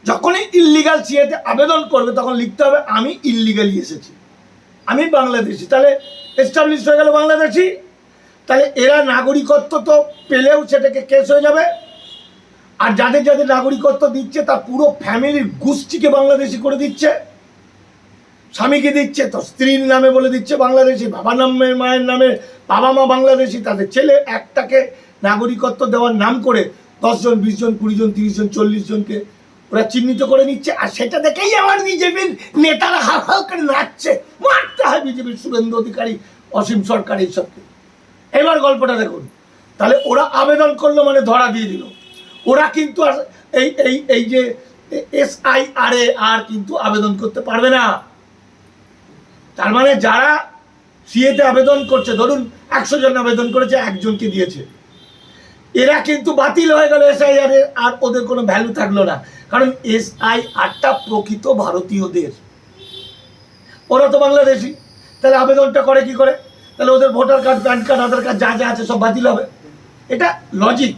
যখনই ইল্লিগাল সিএতে আবেদন করবে তখন লিখতে হবে আমি ইল্লিগালি এসেছি, আমি বাংলাদেশি, তাহলে এস্টাবলিশ হয়ে গেল বাংলাদেশি। তাহলে এরা নাগরিকত্ব তো পেলেও সেটাকে কেস হয়ে যাবে। আর যাদের যাদের নাগরিকত্ব দিচ্ছে তার পুরো ফ্যামিলির গোষ্ঠীকে বাংলাদেশি করে দিচ্ছে। স্বামীকে দিচ্ছে তো স্ত্রীর নামে বলে দিচ্ছে বাংলাদেশি, বাবা নামে মায়ের নামে বাবা মা বাংলাদেশি, তাদের ছেলে একটাকে নাগরিকত্ব দেওয়ার নাম করে 10 জন 20 জন 20 জন 30 জন 40 জনকে ওরা চিহ্নিত করে নিচ্ছে। আর সেটা দেখেই আমার বিজেপির নেতারা হাউ হাউ করে নাচছে, মারতে হয় বিজেপির শুভেন্দু অধিকারী, অসীম সরকার এইসবকে। এবার গল্পটা দেখুন, তাহলে ওরা আবেদন করলো মানে ধরা দিয়ে দিল। ওরা কিন্তু আর এই এই এই যে SIR আর কিন্তু আবেদন করতে পারবে না। তার মানে যারা সিএতে আবেদন করছে, ধরুন 100 জন আবেদন করেছে, একজনকে দিয়েছে, এরা কিন্তু বাতিল হয়ে গেল SIR আর ওদের কোনো ভ্যালু থাকলো না। কারণ SIRটা প্রকৃত ভারতীয়দের, ওরা তো বাংলাদেশি, তাহলে আবেদনটা করে কি করে? তাহলে ওদের ভোটার কার্ড, প্যান কার্ড, আধার কার্ড যা যা আছে সব বাতিল হবে। এটা লজিক।